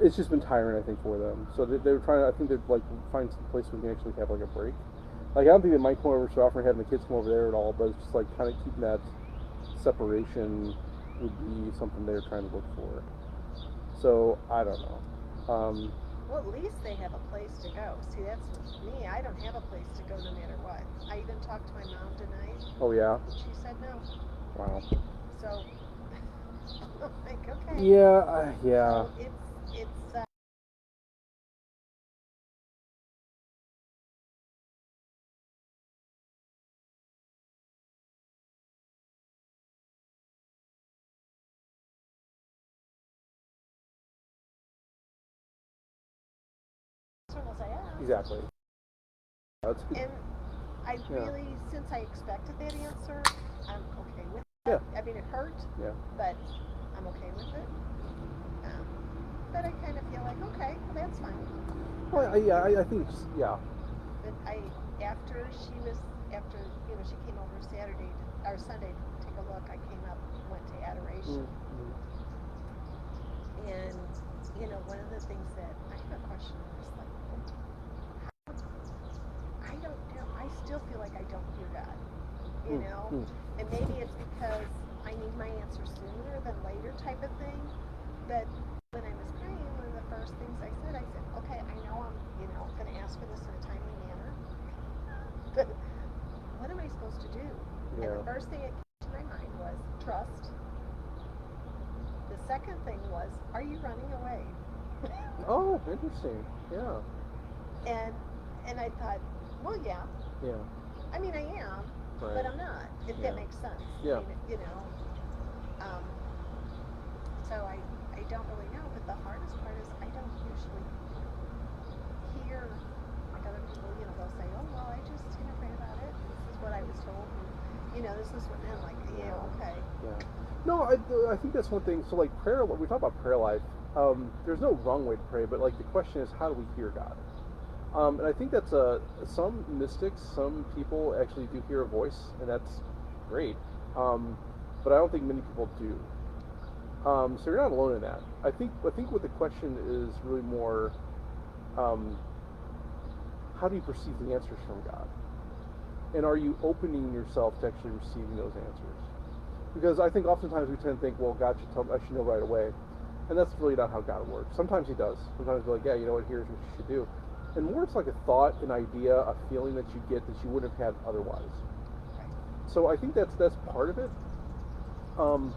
it's just been tiring, I think, for them. So they were trying to, I think they'd like find some place where we can actually have like a break. Like I don't think they might come over so often having the kids come over there at all, but it's just like kind of keeping that separation would be something they're trying to look for. So I don't know. Well, at least they have a place to go. See, that's me. I don't have a place to go no matter what. I even talked to my mom tonight, Oh yeah. and she said no. Wow. So I'm like, okay. Yeah. Yeah. So it's was I asked, Exactly. That's good. and I Yeah. really, since I expected that answer, I'm okay with Yeah. that. I mean, it hurt, Yeah. but I'm okay with it. Um, but I kind of feel like, okay, well, that's fine. Well, yeah. I think it's yeah. But after she was, after, she came over Saturday, or Sunday to take a look, I came up, went to adoration. Mm-hmm. And, one of the things that I have a question on is like, I don't know, I still feel like I don't hear God, you know? Mm-hmm. And maybe it's because I need my answer sooner than later type of thing. But when I was praying, one of the first things I said, okay, I know I'm, going to ask for this in a timely manner, but what am I supposed to do? And Yeah. the first thing that came to my mind was trust. The second thing was, are you running away? Oh, interesting. Yeah. and and I thought, well, yeah. Yeah. I mean, I am, Right. but I'm not. If Yeah. that makes sense. I Yeah. mean, Um, so I don't really know. But the hardest part is I don't usually hear like other people. They'll say, oh well, I just pray about it. And this is what I was told. And, this is what. And I'm like, yeah, okay. Yeah. No, I think that's one thing. So like prayer, we talk about prayer life. There's no wrong way to pray, but like the question is, how do we hear God? And I think that's some mystics, some people actually do hear a voice, and that's great. Um, but I don't think many people do. So you're not alone in that. I think what the question is really more, um, how do you perceive the answers from God, and are you opening yourself to actually receiving those answers? Because I think oftentimes we tend to think, well, God should tell me, I should know right away, and that's really not how God works. Sometimes He does. Sometimes He's like, yeah, you know what? Here's what you should do, and more it's like a thought, an idea, a feeling that you get that you wouldn't have had otherwise. Right. So I think that's part of it. Um,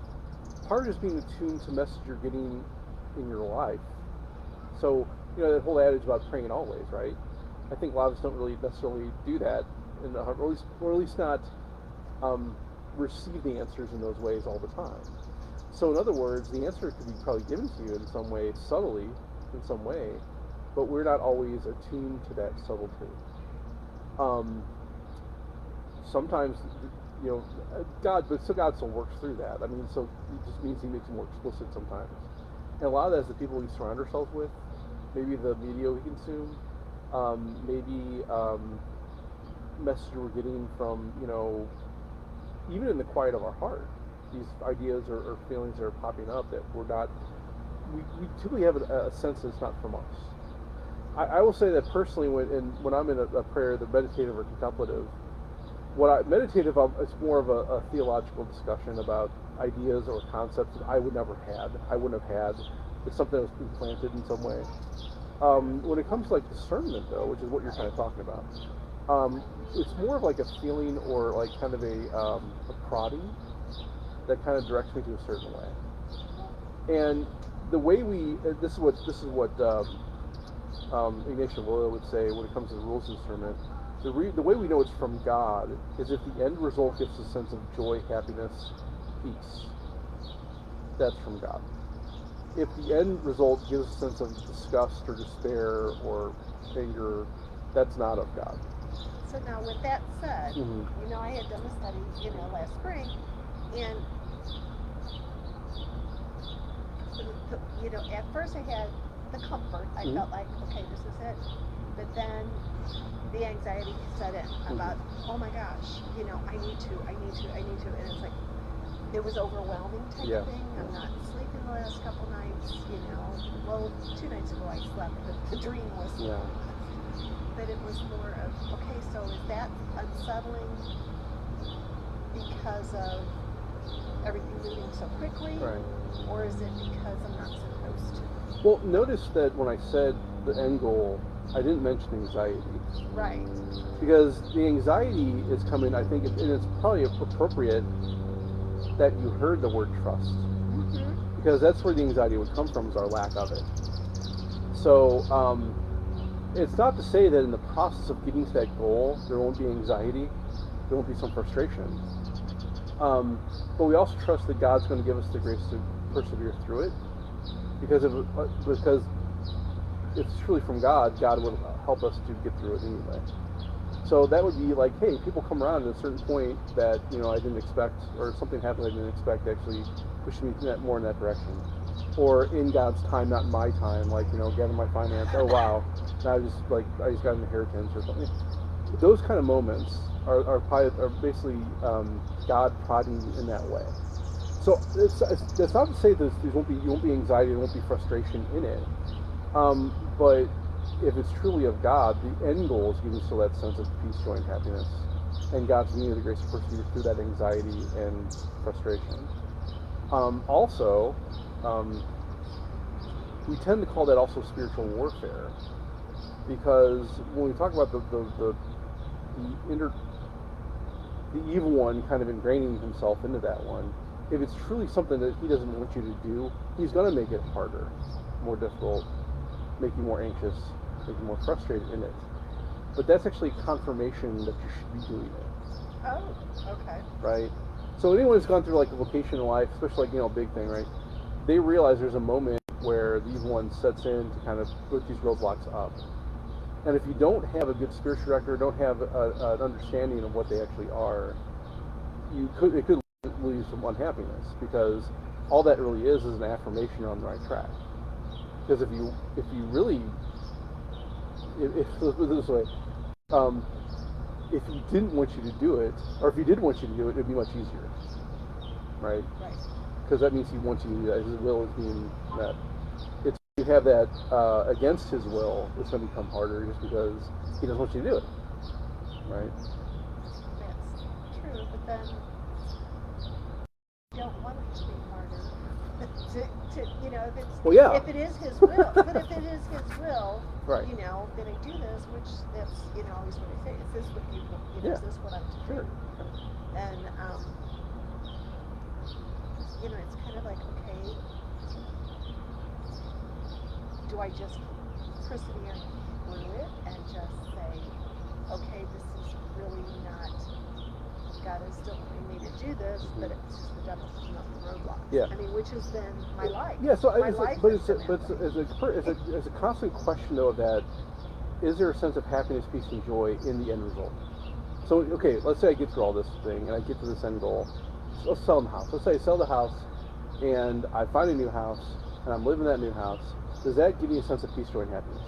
Part of just being attuned to message you're getting in your life. So that whole adage about praying always, right? I think a lot of us don't really necessarily do that, or at least not um, receive the answers in those ways all the time. So in other words, the answer could be probably given to you in some way, subtly, in some way, but we're not always attuned to that subtlety. Um, Sometimes, but so God still works through that. I mean, so it just means He makes it more explicit sometimes. And a lot of that is the people we surround ourselves with, maybe the media we consume, maybe message we're getting from, even in the quiet of our heart, these ideas or feelings that are popping up that we typically have a sense that it's not from us. I will say that personally, when I'm in a prayer, the meditative or contemplative, what I meditative it's more of a theological discussion about ideas or concepts that I would never had. I wouldn't have had. It's something that was implanted in some way. When it comes to like discernment, though, which is what you're kind of talking about, it's more of like a feeling or like kind of a prodding that kind of directs me to a certain way. And the way this is what Ignatius Loyola would say when it comes to the rules of discernment. The way we know it's from God is if the end result gives us a sense of joy, happiness, peace. That's from God. If the end result gives a sense of disgust or despair or anger, that's not of God. So now, with that said, Mm-hmm. I had done a study, last spring, and at first I had the comfort. I Mm-hmm. felt like, okay, this is it. But then the anxiety set in about, oh my gosh, I need to, and it's like it was overwhelming type Yeah. of thing. I'm not sleeping the last couple nights, low 2 nights ago I slept, but the dream was. Yeah. But it was more of, okay, so is that unsettling because of everything moving so quickly, Right. or is it because I'm not supposed to? Well, notice that when I said the end goal, I didn't mention anxiety. Right. Because the anxiety is coming, I think, and it's probably appropriate that you heard the word trust. Mm-hmm. Because that's where the anxiety would come from, is our lack of it. So, it's not to say that in the process of getting to that goal, there won't be anxiety, there won't be some frustration. But we also trust that God's going to give us the grace to persevere through it. Because if it's truly from God, God will help us to get through it anyway. So that would be like, hey, people come around at a certain point that, I didn't expect, or something happened I didn't expect, actually pushing me more in that direction. Or in God's time, not in my time, like, getting my finance, oh wow, now I just got an inheritance or something. Those kind of moments are basically God prodding you in that way. So it's not to say that you won't be anxiety, there won't be frustration in it. But if it's truly of God, the end goal is giving you still that sense of peace, joy, and happiness. And God's giving you the grace to persevere through that anxiety and frustration. Also, we tend to call that also spiritual warfare, because when we talk about the evil one kind of ingraining himself into that one, if it's truly something that he doesn't want you to do, he's going to make it harder, more difficult, make you more anxious, make you more frustrated in it. But that's actually confirmation that you should be doing it. Oh, okay. Right? So anyone who's gone through like a vocation in life, especially like, a big thing, right? They realize there's a moment where the evil one sets in to kind of put these roadblocks up. And if you don't have a good spiritual director, don't have an understanding of what they actually are, it could lead to some unhappiness, because all that really is an affirmation you're on the right track. Because if you really, let's put it this way, if he didn't want you to do it, or if he did want you to do it, it'd be much easier, right? Right. Because that means he wants you to do that. His will is being met. If you have that against his will, it's going to become harder just because he doesn't want you to do it, right? That's true, but then you don't want it to be harder. If it is his will, but if it is his will, right. Then I do this, which that's, always what I say, is this what you, Yeah. Is this what I'm to do? Sure. And, it's kind of like, okay, do I just persevere through it and just say, okay, this is really not, God is still wanting me to do this, but it's just the devil putting up the roadblocks. Yeah. I mean, which has been my life. Yeah. So, my it's a constant question though of that. Is there a sense of happiness, peace, and joy in the end result? So, okay, let's say I get through all this thing and I get to this end goal. So let's sell the house. Let's say I sell the house and I find a new house and I'm living in that new house. Does that give you a sense of peace, joy, and happiness?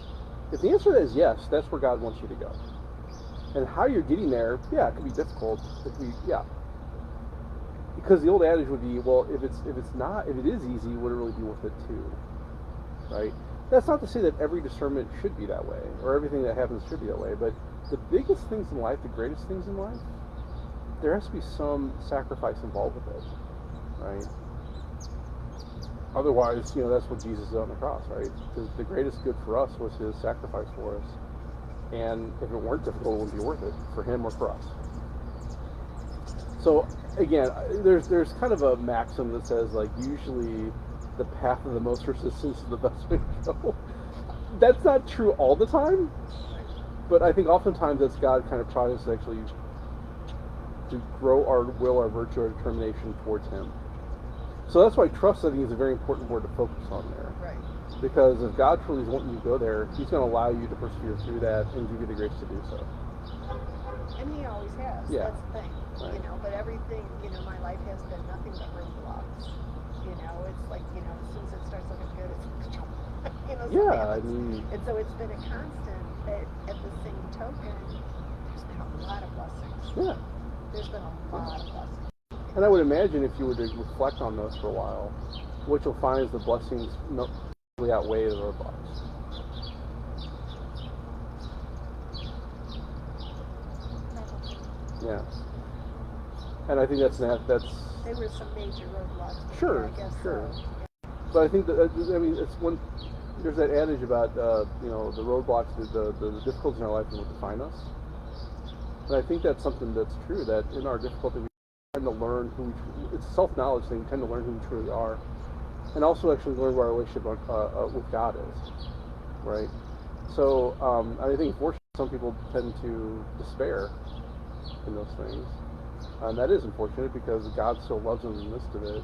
If the answer to that is yes, that's where God wants you to go. And how you're getting there, yeah, it could be difficult. Because the old adage would be, well, if it is easy, would it really be worth it too? Right? That's not to say that every discernment should be that way, or everything that happens should be that way, but the biggest things in life, the greatest things in life, there has to be some sacrifice involved with it, right? Otherwise, that's what Jesus did on the cross, right? Because the greatest good for us was his sacrifice for us. And if it weren't difficult, it wouldn't be worth it for him or for us. So again, there's kind of a maxim that says, like, usually the path of the most resistance is the best way to go. That's not true all the time, but I think oftentimes that's God kind of trying us actually to grow our will, our virtue, our determination towards him. So that's why trust, I think, is a very important word to focus on there. Right. Because if God truly is wanting you to go there, he's going to allow you to persevere through that and give you the grace to do so. And he always has. Yeah. That's the thing. Right. But everything, my life has been nothing but roadblocks. It's like, as soon as it starts looking good, it's Yeah, and so it's been a constant, but at the same token, there's been a lot of blessings. Yeah. There's been a lot of blessings. And I would imagine if you were to reflect on those for a while, what you'll find is the blessings outweigh the roadblocks. Yeah. And I think that's. There were some major roadblocks. Sure, I guess sure. so. But I think that, I mean, it's one. There's that adage about the roadblocks, the difficulties in our life, and what define us. And I think that's something that's true. That in our difficulty, we tend to learn who it's a self-knowledge thing. We tend to learn who we truly are, and also actually learn what our relationship with God is, right? So I think, unfortunately, some people tend to despair in those things, and that is unfortunate because God still loves them in the midst of it.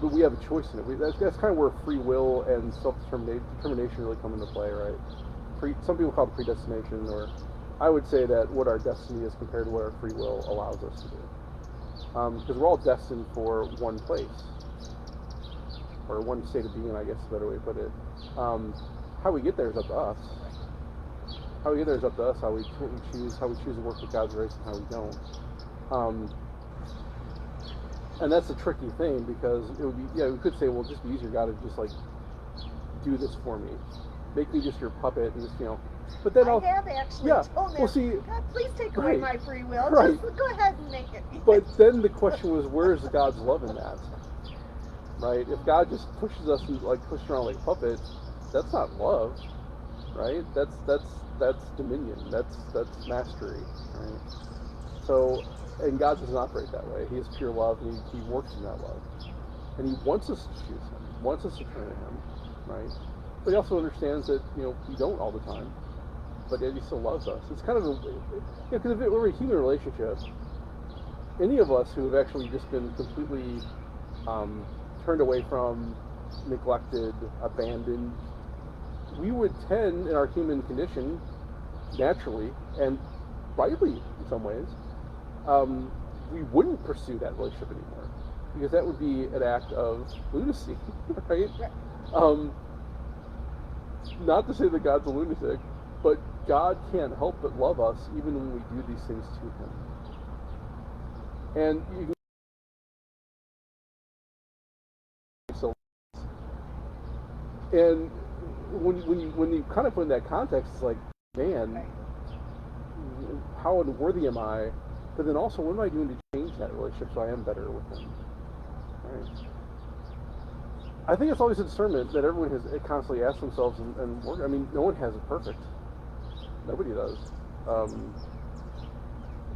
But we have a choice in it. That's kind of where free will and self-determination really come into play, right? Some people call it predestination, or I would say that what our destiny is compared to what our free will allows us to do. Because we're all destined for one place, or one state of being, I guess is a better way to put it. How we get there is up to us. How we get there is up to us. How we choose to work with God's grace and how we don't. And that's a tricky thing because it would be, we could say, well, just be easier, God, to just like do this for me, make me just your puppet, and just But then I have actually told them, God, please take away my free will. Right. Just go ahead and make it. But then the question was, where's God's love in that? Right? If God just pushes us and like pushes around like a puppet, that's not love, right? That's dominion. That's mastery, right? So, and God doesn't operate that way. He is pure love, and he works in that love, and He wants us to choose Him, wants us to turn to Him, right? But He also understands that we don't all the time, but yet He still loves us. It's kind of because if it were a human relationship, any of us who have actually just been completely turned away from, neglected, abandoned, we would tend, in our human condition, naturally and rightly in some ways, we wouldn't pursue that relationship anymore because that would be an act of lunacy, right? Not to say that God's a lunatic, but God can't help but love us even when we do these things to Him. And you can and when you kind of put in that context, it's like, man, how unworthy am I? But then also, what am I doing to change that relationship so I am better with Him? Right? I think it's always a discernment that everyone has constantly asked themselves and work. I mean, no one has it perfect. Nobody does.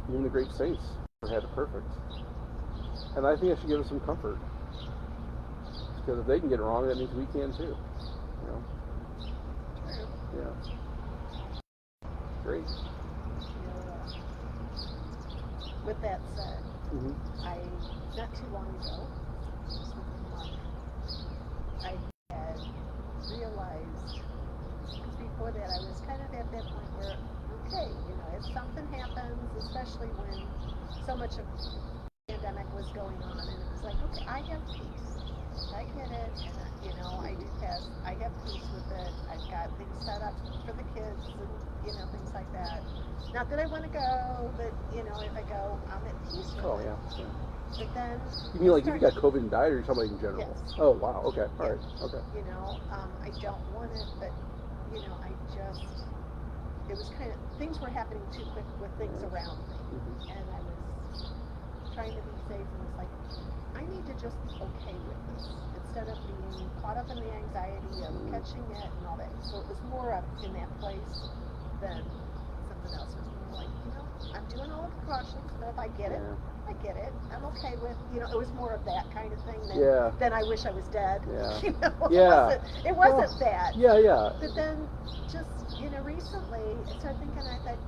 Even the great saints never had it perfect. And I think that should give us some comfort. Because if they can get it wrong, that means we can too. Yeah. Great. With that said, I not too long ago, just within a month, I had realized, because before that I was kind of at that point where, okay, if something happens, especially when so much of the pandemic was going on, and it was like, okay, I have peace. I get it, and I have peace with it. I've got things set up for the kids, and things like that. Not that I want to go, but if I go, I'm at peace with it. Oh yeah. But then you mean like if you got COVID and died, or you're talking about in general? Yes. Oh wow. Okay. All right. Okay. I don't want it, but it was kind of, things were happening too quick with things around me, and I was trying to be safe, and was like, I need to just be okay with this instead of being caught up in the anxiety of catching it and all that. So it was more of in that place than something else. It was more like, I'm doing all the precautions, but if I get it, I get it. I'm okay with, it was more of that kind of thing than I wish I was dead. Yeah. It wasn't that. Yeah. But then just, recently I started thinking, I thought,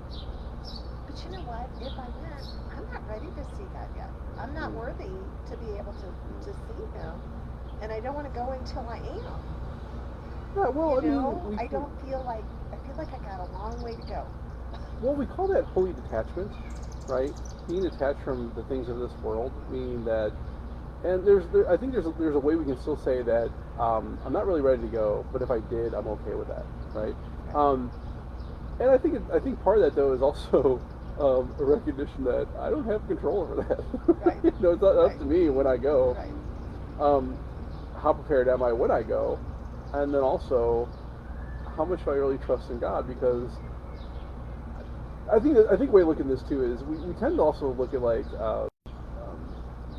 but you know what? If I went, I'm not ready to see God yet. I'm not worthy to be able to see Him, and I don't want to go until I am. Yeah, well, I don't feel like I got a long way to go. Well, we call that holy detachment, right? Being detached from the things of this world, meaning that, and I think there's a way we can still say that I'm not really ready to go, but if I did, I'm okay with that, right? And I think part of that though is also a recognition that I don't have control over that. Right. It's not up to me when I go. Right. how prepared am I when I go, and then also how much do I really trust in God? Because I think the way to look at this too is we tend to also look at like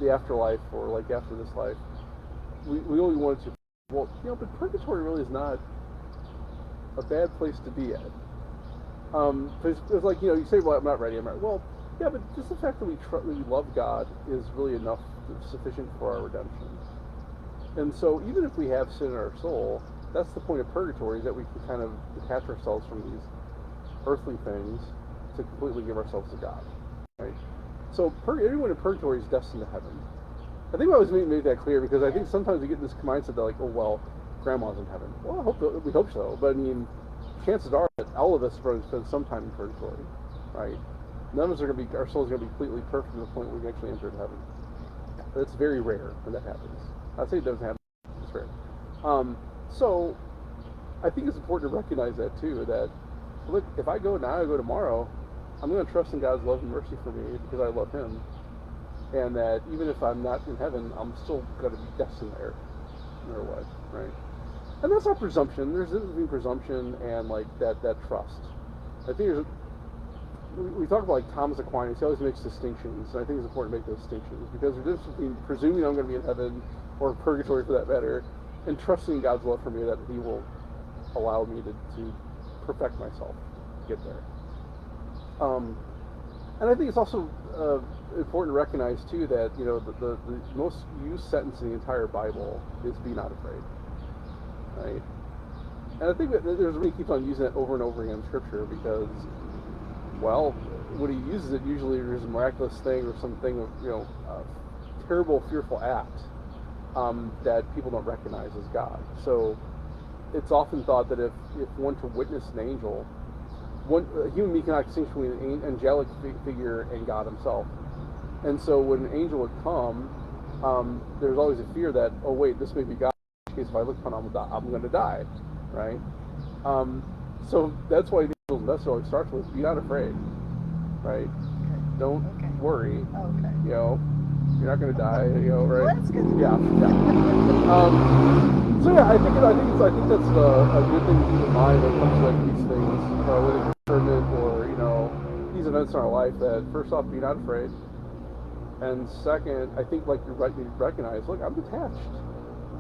the afterlife or like after this life. We only want to, well, but purgatory really is not a bad place to be at. It's like, you say, well, I'm not ready. I'm not. Well, yeah, but just the fact that we love God is really enough, sufficient for our redemption. And so, even if we have sin in our soul, that's the point of purgatory, is that we can kind of detach ourselves from these earthly things to completely give ourselves to God, right? So, everyone in purgatory is destined to heaven. I think I was made that clear because I think sometimes we get this mindset that, like, oh well, grandma's in heaven. Well, we hope so, but I mean, chances are that all of us are going to spend some time in purgatory, right? None of us are going to be, our souls are going to be completely perfect to the point where we actually enter heaven. It's very rare when that happens. I'd say it doesn't happen. It's rare. So I think it's important to recognize that too. That look, if I go now, I go tomorrow, I'm going to trust in God's love and mercy for me because I love Him, and that even if I'm not in heaven, I'm still going to be destined there, no matter what, right? And that's not presumption. There's a difference between presumption and like that trust. I think we talk about like Thomas Aquinas. He always makes distinctions, and I think it's important to make those distinctions because there's a difference between presuming I'm going to be in heaven or purgatory for that matter, and trusting God's love for me that He will allow me to perfect myself to get there. And I think it's also important to recognize too that the most used sentence in the entire Bible is "Be not afraid." Right? And I think that there's a reason he keeps on using it over and over again in Scripture because, well, when he uses it, usually there's a miraculous thing or something of a terrible, fearful act that people don't recognize as God. So it's often thought that if one to witness an angel, a human being cannot distinguish between an angelic figure and God Himself. And so when an angel would come, there's always a fear that, oh wait, this may be God. In case if I look upon him, I'm going to die, right? So that's why the angel's message always starts with, "Be not afraid," right? Okay. Don't worry. Okay. You're not going to die. Right? Well, that's good. Yeah. So yeah, I think that's a good thing to keep in mind when it comes to like these things, whether it's discernment or these events in our life. That first off, be not afraid, and second, I think like you recognize, look, I'm detached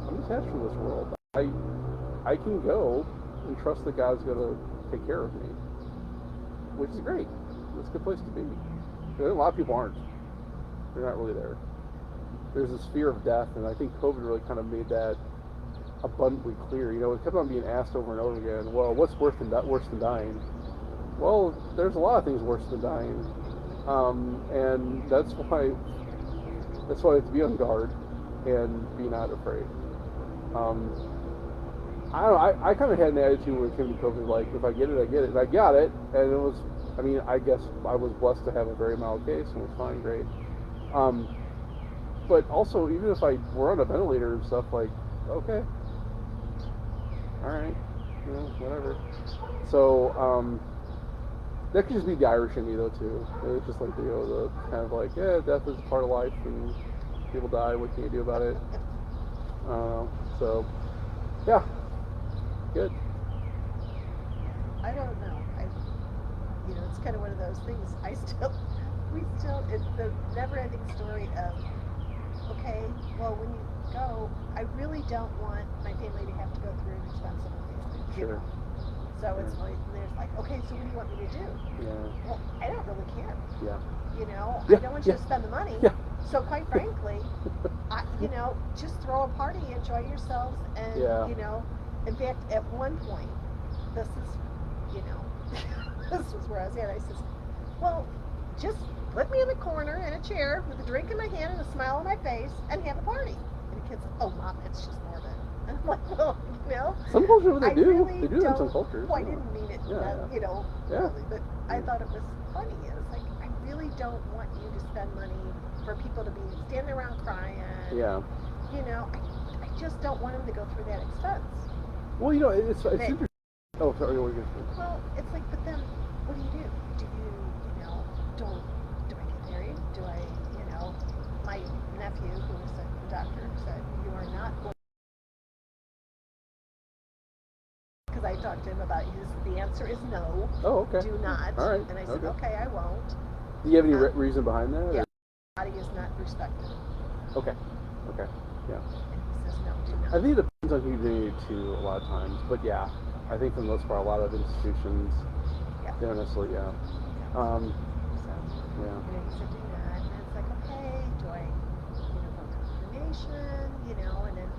from this world. I can go and trust that God's going to take care of me, which is great. It's a good place to be. A lot of people aren't. They're not really there. There's this fear of death, and I think COVID really kind of made that abundantly clear. It kept on being asked over and over again, well, what's worse than dying? Well, there's a lot of things worse than dying. And that's why we have to be on guard and be not afraid. I don't know, I kind of had an attitude when it came to COVID, like, if I get it, I get it. And I got it, and it was, I guess I was blessed to have a very mild case, and it was fine, great. But also, even if I were on a ventilator and stuff, like, okay, all right, whatever. So, that could just be the Irish in me, though, too. It's just like, the kind of like, yeah, death is part of life, and people die, what can you do about it? So, yeah, good. I don't know. It's kind of one of those things. It's the never-ending story of, okay, well, when you go, I really don't want my family to have to go through an expensive thing. Sure. So it's like, there's like, okay, so what do you want me to do? Yeah. Well, I don't really care. Yeah. I don't want you to spend the money. Yeah. So quite frankly, just throw a party, enjoy yourselves, and in fact, at one point, this is, this was where I was at. I says, well, just put me in the corner in a chair with a drink in my hand and a smile on my face, and have a party. And the kids, oh, Mom, it's just morbid. And I'm like, well, some cultures they do. Really they do that in some cultures. Well, I didn't mean it, really, but I thought it was funny. It was like, I really don't want you to spend money for people to be standing around crying. Yeah. I just don't want them to go through that expense. Well, it's interesting. Oh, sorry, what were you going to say? Well, it's like, but then, what do? Do you, do I get married? Do I, my nephew, who was a doctor, said, you are not going I talked to him about the answer is no. Oh, okay. Do not. All right. And I said, okay, I won't. Do you have any reason behind that? Yeah. Body is not respected. Okay. Okay. Yeah. And he says, no, do not. I think it depends on who you're doing it to a lot of times, but yeah, I think for the most part, a lot of institutions, they don't necessarily, yeah. So, Yeah. he said, do not. And it's like, okay, do I, go to cremation, and then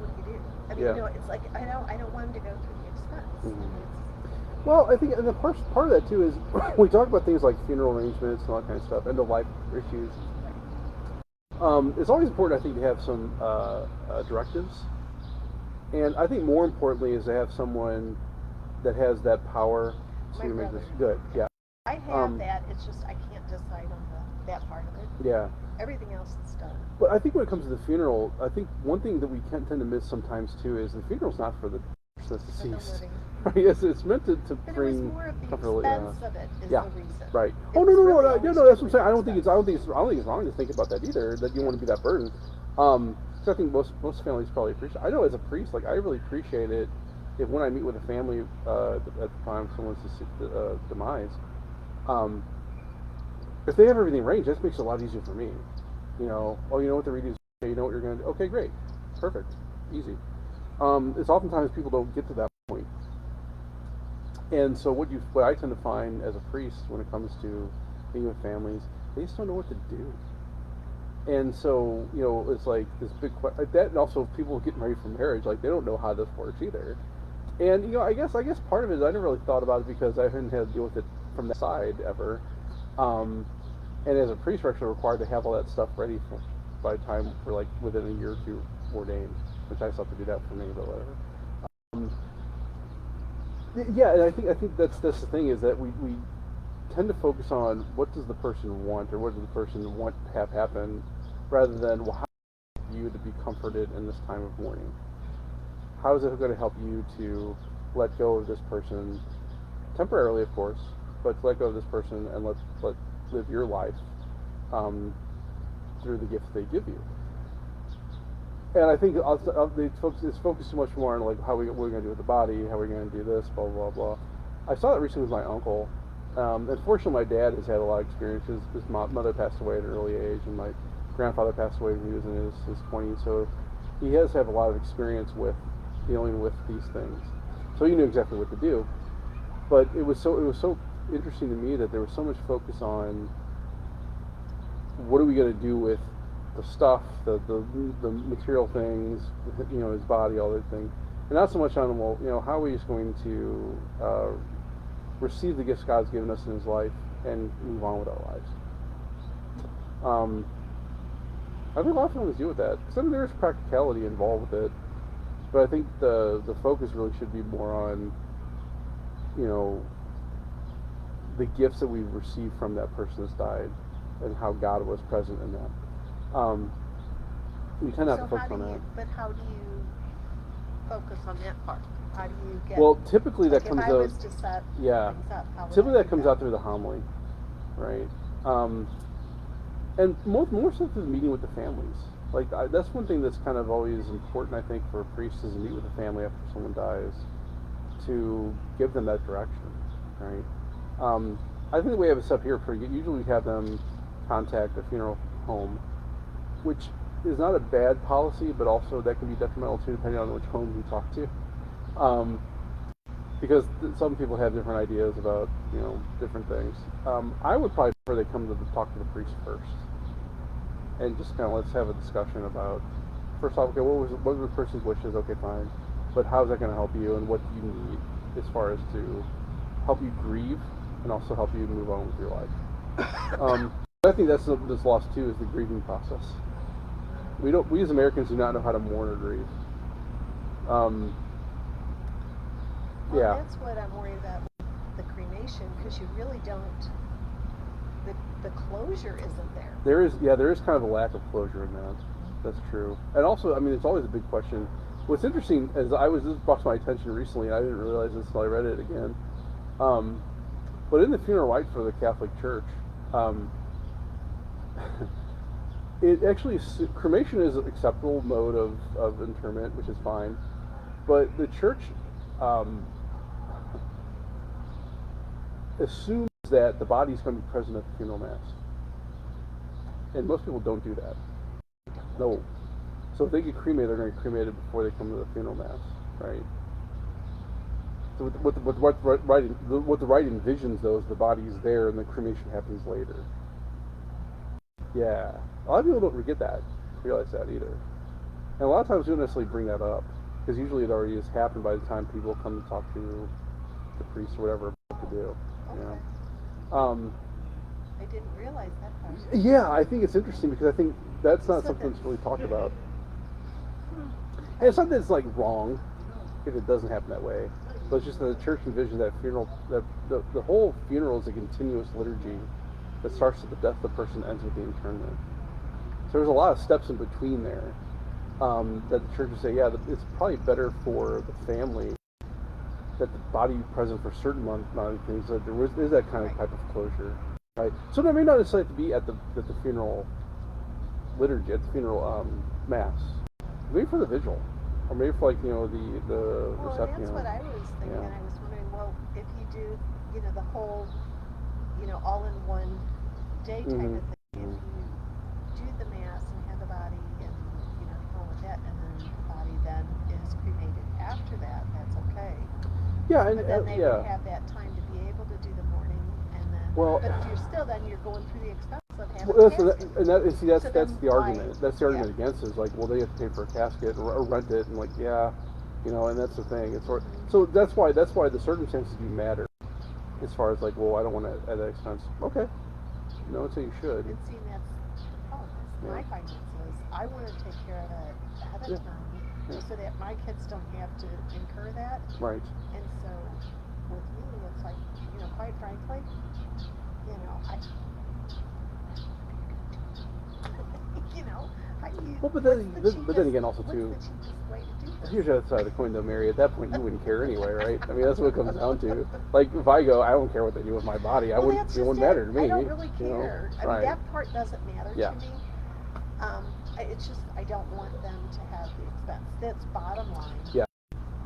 what do you do? I mean, it's like, I don't want him to go through the expense. Mm-hmm. Well, I think the part of that too is we talk about things like funeral arrangements and all that kind of stuff, end of life issues. It's always important, I think, to have some directives, and I think more importantly is to have someone that has that power to make this good. Yeah. I have that. It's just I can't decide on that part of it. Yeah. Everything else is done. But I think when it comes to the funeral, I think one thing that we tend to miss sometimes too is the funeral's not for the person that's deceased. Right? It's meant to bring. It was more of the expense of it is the reason. Right. Oh no, that's what I'm saying. I don't think it's wrong to think about that either. That you want to be that burden. So I think most families probably appreciate. I know as a priest, like I really appreciate it if when I meet with a family at the time of someone's demise, if they have everything arranged, that makes it a lot easier for me. You know what the reading is. You know what you're going to do. Okay, great, perfect, easy. It's oftentimes people don't get to that point. And so what I tend to find as a priest when it comes to being with families, they just don't know what to do. And so it's like this big that, and also people getting ready for marriage, like they don't know how this works either. And I guess part of it is I never really thought about it because I hadn't had to deal with it from that side ever. And as a priest, we're actually required to have all that stuff ready by the time we're like within a year or two ordained, which I still have to do that for me, but whatever. Yeah, and I think that's the thing is that we tend to focus on what does the person want or what does the person want to have happen, rather than how do you to be comforted in this time of mourning. How is it going to help you to let go of this person temporarily, of course, but to let go of this person and let live your life through the gifts they give you. And I think it's focused too much more on like what we're going to do with the body, how we're going to do this, blah blah blah. I saw that recently with my uncle. Unfortunately, my dad has had a lot of experiences. His mother passed away at an early age, and my grandfather passed away when he was in his 20s. So he has had a lot of experience with dealing with these things. So he knew exactly what to do. But it was so interesting to me that there was so much focus on what are we going to do with the stuff, the material things, his body, all that thing, and not so much on how are we just going to receive the gifts God's given us in His life and move on with our lives. I think a lot of families deal with that. Some there's practicality involved with it, but I think the focus really should be more on the gifts that we've received from that person that's died and how God was present in that. We tend not to focus on that. But how do you focus on that part? How do you get? Well, typically that comes out. If I was to set things up, how would typically that comes out through the homily, right? And more so through the meeting with the families. Like that's one thing that's kind of always important, I think, for priests is to meet with the family after someone dies, to give them that direction, right? I think the way I have it set up here, usually we have them contact a funeral home, which is not a bad policy, but also that can be detrimental too, depending on which home you talk to. Because some people have different ideas about, different things. I would probably prefer they come to talk to the priest first. And just kind of let's have a discussion about, first off, okay, what were the person's wishes? Okay, fine. But how is that going to help you, and what do you need as far as to help you grieve and also help you move on with your life? I think that's lost too, is the grieving process. We as Americans do not know how to mourn or grieve. That's what I'm worried about with the cremation, because you really don't. The closure isn't there. There is kind of a lack of closure in that. That's true. And also, I mean, it's always a big question. What's interesting is this brought to my attention recently, and I didn't realize this until I read it again. But in the funeral rite for the Catholic Church, it actually cremation is an acceptable mode of interment, which is fine. But the church assumes that the body's going to be present at the funeral mass, and most people don't do that. No. So if they get cremated, they're going to get cremated before they come to the funeral mass, right? So what the rite envisions, though, is the body's there and the cremation happens later. Yeah, a lot of people don't realize that either. And a lot of times we don't necessarily bring that up because usually it already has happened by the time people come to talk to the priest or whatever to do. Okay. You know? I didn't realize that part. Yeah, I think it's interesting because I think that's not something that's really talked about. And it's not that it's like wrong if it doesn't happen that way, but it's just that the church envisions that funeral, that the whole funeral is a continuous liturgy that starts with the death of the person and ends with the interment. So there's a lot of steps in between there that the church would say, yeah, it's probably better for the family that the body be present for a certain amount of things, that there is that kind of type of closure, right? So it may not necessarily have to be at the funeral liturgy, at the funeral mass. Maybe for the vigil, or maybe for like the reception. That's what I was thinking. Yeah. I was wondering, well, if you do the whole all in one day type of thing, if you do the mass and have the body and go with that, and then the body then is cremated after that, that's okay. Yeah, and but then they would have that time to be able to do the mourning, and then. Well, but if you're going through the expense of having well, a casket. that's the argument. That's the argument against it. Is like, well, they have to pay for a casket or rent it, and like, yeah, and that's the thing. It's so that's why the circumstances do matter. As far as like, well, I don't want to add that expense. Okay, I'd say you should. And see, my finances. I want to take care of it ahead of time, so that my kids don't have to incur that. Right. And so, with me, it's like, quite frankly, Well, but then again, also too. What's the cheapest way to do this? Here's the other side of the coin, though, Mary. At that point, you wouldn't care anyway, right? I mean, that's what it comes down to. Like, if I go, I don't care what they do with my body. It wouldn't matter to me. I don't really care. I mean, that part doesn't matter to me. It's just I don't want them to have the expense. That's bottom line. Yeah.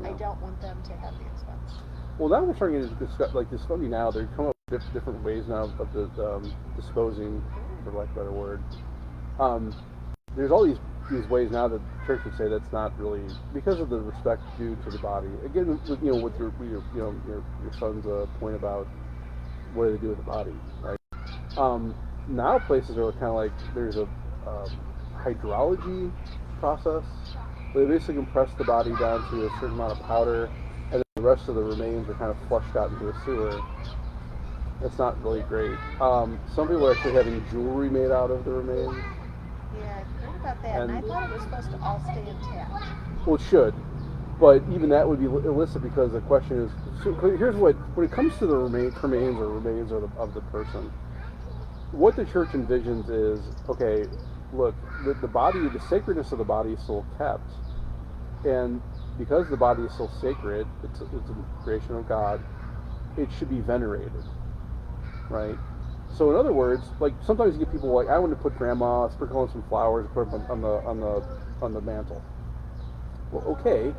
I don't want them to have the expense. Well, now we're starting to discuss, like, this funny now. They're coming up with different ways now of the disposing, for lack of a better word. There's all these ways now that the church would say that's not really because of the respect due to the body. Again, with your son's point about what do they do with the body, right? Now places are kind of like there's a hydrology process where they basically compress the body down to a certain amount of powder, and then the rest of the remains are kind of flushed out into a sewer. That's not really great. Some people are actually having jewelry made out of the remains. Yeah, I heard about that, and I thought it was supposed to all stay intact. Well, it should, but even that would be illicit because the question is, so here's when it comes to the remains of the person, what the church envisions is, okay, look, the body, the sacredness of the body is still kept, and because the body is still sacred, it's a creation of God, it should be venerated, right? So in other words, like sometimes you get people like, I want to put grandma, sprinkle on some flowers, put them on the mantle. Well, okay.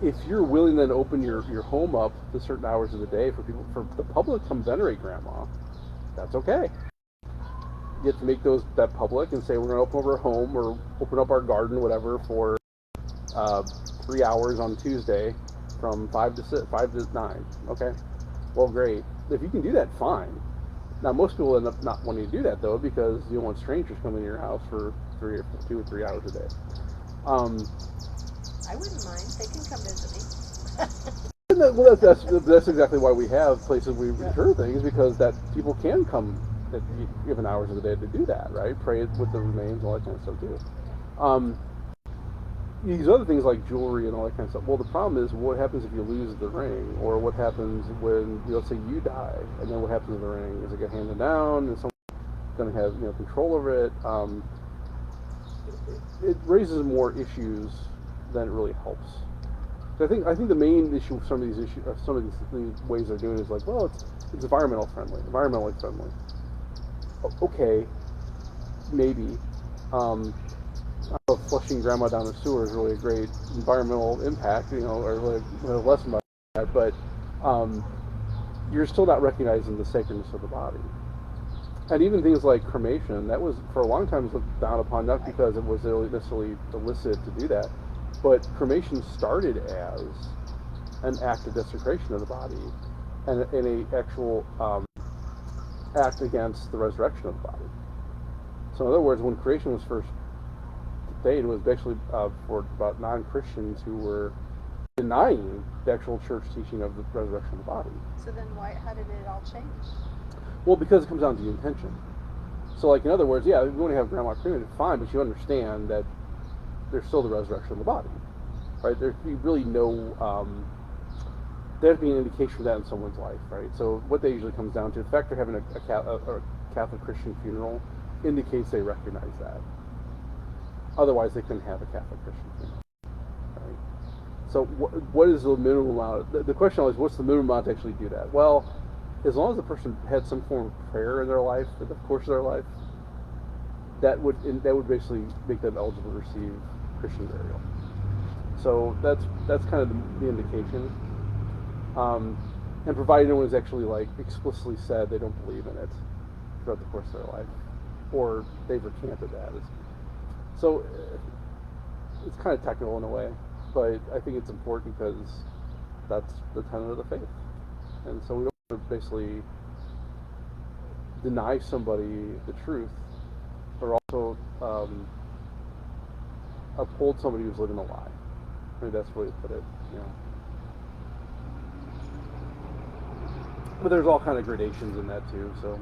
If you're willing then to open your home up to certain hours of the day for the public to come venerate grandma, that's okay. You have to make that public and say we're going to open up our home or open up our garden, whatever, for 3 hours on Tuesday from 5 to 9. Okay. Well, great. If you can do that, fine. Now, most people end up not wanting to do that, though, because you don't want strangers coming to your house for 2 or 3 hours a day. I wouldn't mind. They can come visit me. Well, that's exactly why we have places we return things, because that people can come at given hours of the day to do that, right? Pray with the remains, all that kind of stuff, too. These other things like jewelry and all that kind of stuff. Well, the problem is, what happens if you lose the ring, or what happens when, let's say, you die, and then what happens to the ring? Is it get handed down? Is someone going to have control over it? It raises more issues than it really helps. So I think the main issue with some of these ways they're doing is like, well, it's environmentally friendly. Okay, maybe. I don't know flushing grandma down the sewer is really a great environmental impact, or really a lesson about that. But um, you're still not recognizing the sacredness of the body. And even things like cremation, that was for a long time looked down upon, not because it was necessarily illicit to do that, but cremation started as an act of desecration of the body and an actual act against the resurrection of the body. So in other words, when creation was first made, it was actually for about non-Christians who were denying the actual church teaching of the resurrection of the body. So then how did it all change? Well, because it comes down to the intention. So, like, in other words, yeah, if you want to have grandma cremated, fine, but you understand that there's still the resurrection of the body, right? There you really know there'd be an indication of that in someone's life, right? So what that usually comes down to, the fact they're having a Catholic Christian funeral indicates they recognize that. Otherwise, they couldn't have a Catholic Christian funeral, right? So what is the minimum amount? The question always, what's the minimum amount to actually do that? Well, as long as the person had some form of prayer in their life, in the course of their life, that would basically make them eligible to receive Christian burial. So that's kind of the indication. And provided no one has actually explicitly said they don't believe in it throughout the course of their life, or they've recanted that. So it's kind of technical in a way, but I think it's important because that's the tenet of the faith, and so we don't want to basically deny somebody the truth, or also uphold somebody who's living a lie. I think that's the way to put it. But there's all kind of gradations in that too. So.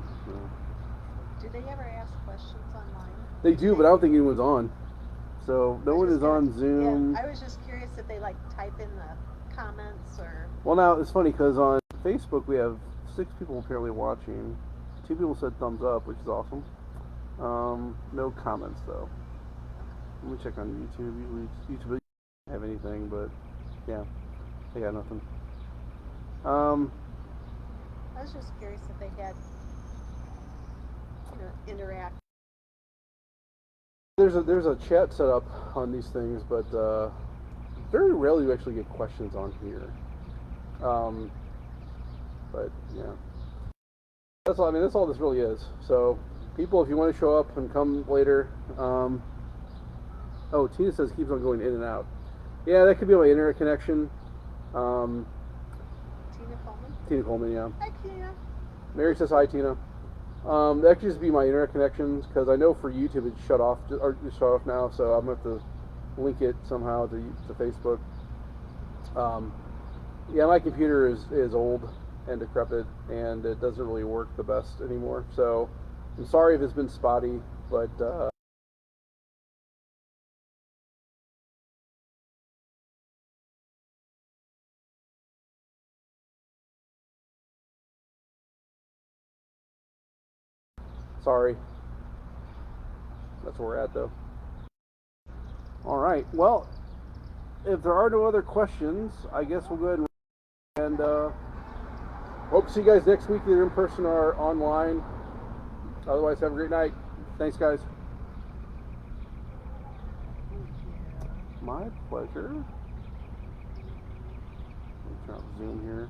Do they ever ask questions online? They do, but I don't think anyone's on. So no one is on Zoom. Yeah, I was just curious if they type in the comments or. Well, now it's funny because on Facebook we have 6 people apparently watching. 2 people said thumbs up, which is awesome. No comments though. Let me check on YouTube. Usually YouTube doesn't have anything, but yeah, they got nothing. I was just curious if they had interact. There's a chat set up on these things, but very rarely you actually get questions on here. But yeah, that's all. I mean, that's all this really is. So, people, if you want to show up and come later. Oh, Tina says keeps on going in and out. Yeah, that could be my internet connection. Tina Coleman. Tina Coleman, yeah. Hi, Tina. Mary says hi, Tina. That could just be my internet connections, because I know for YouTube it's shut off now, so I'm going to have to link it somehow to Facebook. Yeah, my computer is old and decrepit, and it doesn't really work the best anymore, so I'm sorry if it's been spotty, but sorry. That's where we're at, though. All right. Well, if there are no other questions, I guess we'll go ahead and hope to see you guys next week, either in person or online. Otherwise, have a great night. Thanks, guys. My pleasure. Let me turn off Zoom here.